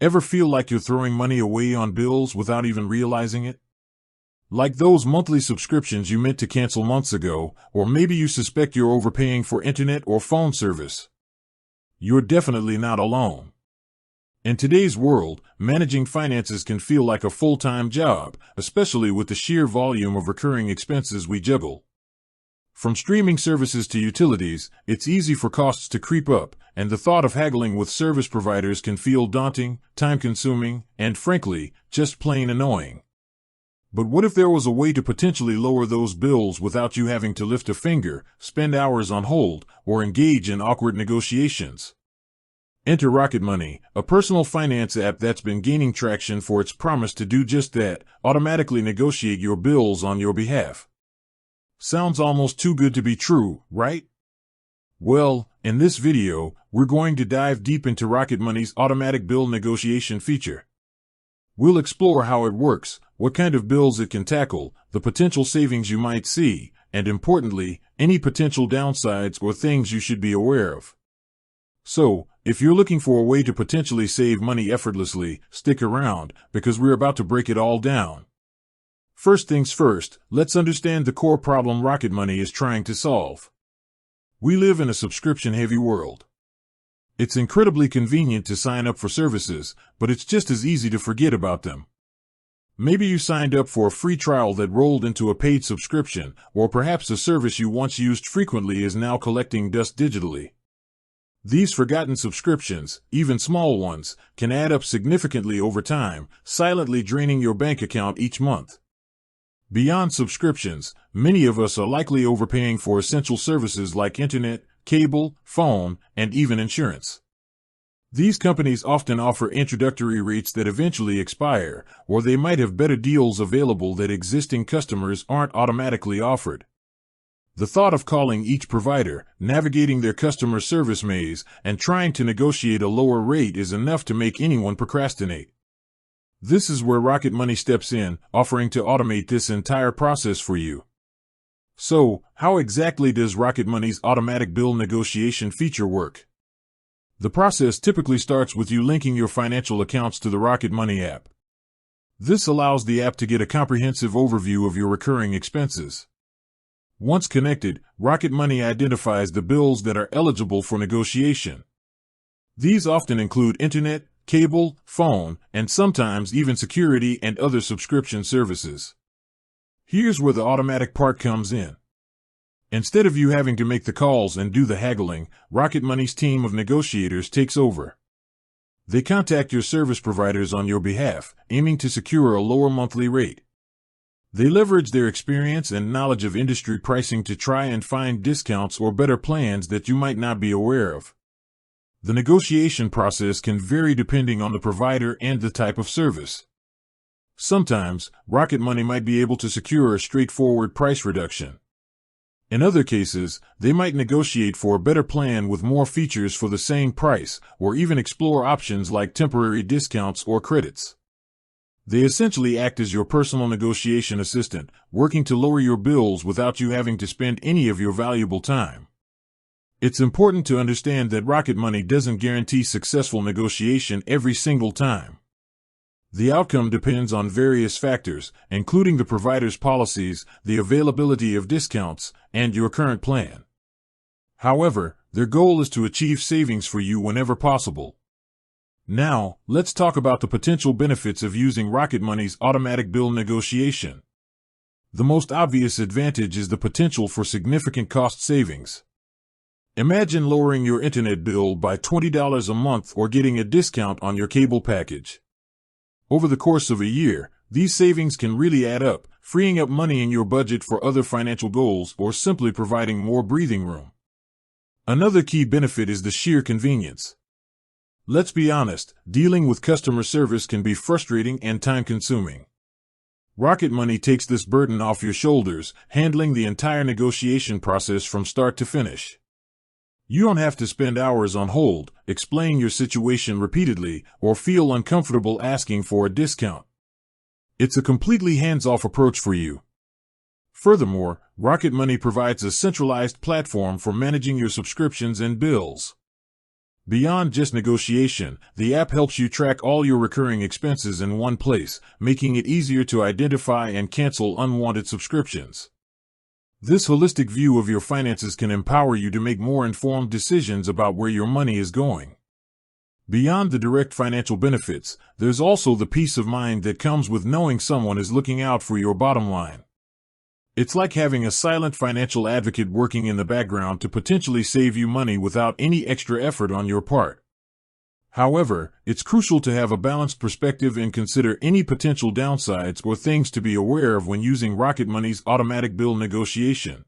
Ever feel like you're throwing money away on bills without even realizing it? Like those monthly subscriptions you meant to cancel months ago, or maybe you suspect you're overpaying for internet or phone service. You're definitely not alone. In today's world, managing finances can feel like a full-time job, especially with the sheer volume of recurring expenses we juggle. From streaming services to utilities, it's easy for costs to creep up, and the thought of haggling with service providers can feel daunting, time-consuming, and frankly, just plain annoying. But what if there was a way to potentially lower those bills without you having to lift a finger, spend hours on hold, or engage in awkward negotiations? Enter Rocket Money, a personal finance app that's been gaining traction for its promise to do just that, automatically negotiate your bills on your behalf. Sounds almost too good to be true, right? Well, in this video, we're going to dive deep into Rocket Money's automatic bill negotiation feature. We'll explore how it works, what kind of bills it can tackle, the potential savings you might see, and importantly, any potential downsides or things you should be aware of. So, if you're looking for a way to potentially save money effortlessly, stick around, because we're about to break it all down. First things first, let's understand the core problem Rocket Money is trying to solve. We live in a subscription-heavy world. It's incredibly convenient to sign up for services, but it's just as easy to forget about them. Maybe you signed up for a free trial that rolled into a paid subscription, or perhaps a service you once used frequently is now collecting dust digitally. These forgotten subscriptions, even small ones, can add up significantly over time, silently draining your bank account each month. Beyond subscriptions, many of us are likely overpaying for essential services like internet, cable, phone, and even insurance. These companies often offer introductory rates that eventually expire, or they might have better deals available that existing customers aren't automatically offered. The thought of calling each provider, navigating their customer service maze, and trying to negotiate a lower rate is enough to make anyone procrastinate. This is where Rocket Money steps in, offering to automate this entire process for you. So, how exactly does Rocket Money's automatic bill negotiation feature work? The process typically starts with you linking your financial accounts to the Rocket Money app. This allows the app to get a comprehensive overview of your recurring expenses. Once connected, Rocket Money identifies the bills that are eligible for negotiation. These often include internet, cable, phone, and sometimes even security and other subscription services. Here's where the automatic part comes in. Instead of you having to make the calls and do the haggling, Rocket Money's team of negotiators takes over. They contact your service providers on your behalf, aiming to secure a lower monthly rate. They leverage their experience and knowledge of industry pricing to try and find discounts or better plans that you might not be aware of. The negotiation process can vary depending on the provider and the type of service. Sometimes, Rocket Money might be able to secure a straightforward price reduction. In other cases, they might negotiate for a better plan with more features for the same price, or even explore options like temporary discounts or credits. They essentially act as your personal negotiation assistant, working to lower your bills without you having to spend any of your valuable time. It's important to understand that Rocket Money doesn't guarantee successful negotiation every single time. The outcome depends on various factors, including the provider's policies, the availability of discounts, and your current plan. However, their goal is to achieve savings for you whenever possible. Now, let's talk about the potential benefits of using Rocket Money's automatic bill negotiation. The most obvious advantage is the potential for significant cost savings. Imagine lowering your internet bill by $20 a month or getting a discount on your cable package. Over the course of a year, these savings can really add up, freeing up money in your budget for other financial goals or simply providing more breathing room. Another key benefit is the sheer convenience. Let's be honest, dealing with customer service can be frustrating and time-consuming. Rocket Money takes this burden off your shoulders, handling the entire negotiation process from start to finish. You don't have to spend hours on hold, explain your situation repeatedly, or feel uncomfortable asking for a discount. It's a completely hands-off approach for you. Furthermore, Rocket Money provides a centralized platform for managing your subscriptions and bills. Beyond just negotiation, the app helps you track all your recurring expenses in one place, making it easier to identify and cancel unwanted subscriptions. This holistic view of your finances can empower you to make more informed decisions about where your money is going. Beyond the direct financial benefits, there's also the peace of mind that comes with knowing someone is looking out for your bottom line. It's like having a silent financial advocate working in the background to potentially save you money without any extra effort on your part. However, it's crucial to have a balanced perspective and consider any potential downsides or things to be aware of when using Rocket Money's automatic bill negotiation.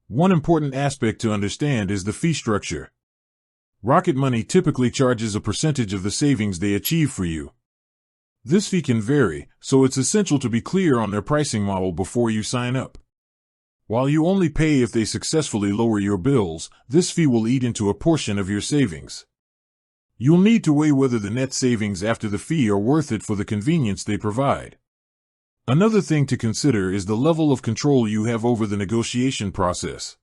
One important aspect to understand is the fee structure. Rocket Money typically charges a percentage of the savings they achieve for you. This fee can vary, so it's essential to be clear on their pricing model before you sign up. While you only pay if they successfully lower your bills, this fee will eat into a portion of your savings. You'll need to weigh whether the net savings after the fee are worth it for the convenience they provide. Another thing to consider is the level of control you have over the negotiation process.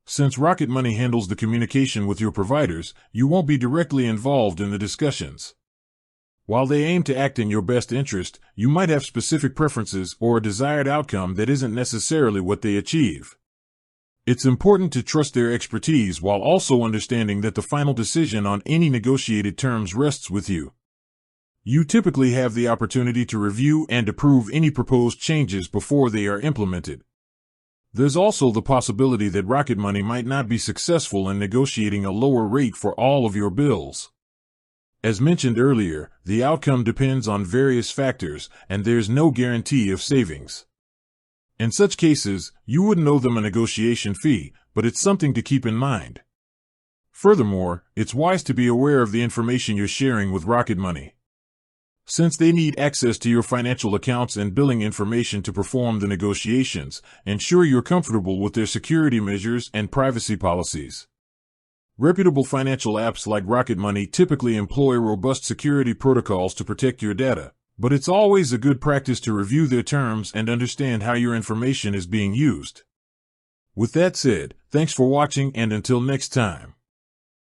Since Rocket Money handles the communication with your providers, you won't be directly involved in the discussions. While they aim to act in your best interest, you might have specific preferences or a desired outcome that isn't necessarily what they achieve. It's important to trust their expertise while also understanding that the final decision on any negotiated terms rests with you. You typically have the opportunity to review and approve any proposed changes before they are implemented. There's also the possibility that Rocket Money might not be successful in negotiating a lower rate for all of your bills. As mentioned earlier, the outcome depends on various factors, and there's no guarantee of savings. In such cases, you wouldn't owe them a negotiation fee, but it's something to keep in mind. Furthermore, it's wise to be aware of the information you're sharing with Rocket Money. Since they need access to your financial accounts and billing information to perform the negotiations, ensure you're comfortable with their security measures and privacy policies. Reputable financial apps like Rocket Money typically employ robust security protocols to protect your data, but it's always a good practice to review their terms and understand how your information is being used. With that said, thanks for watching, and until next time.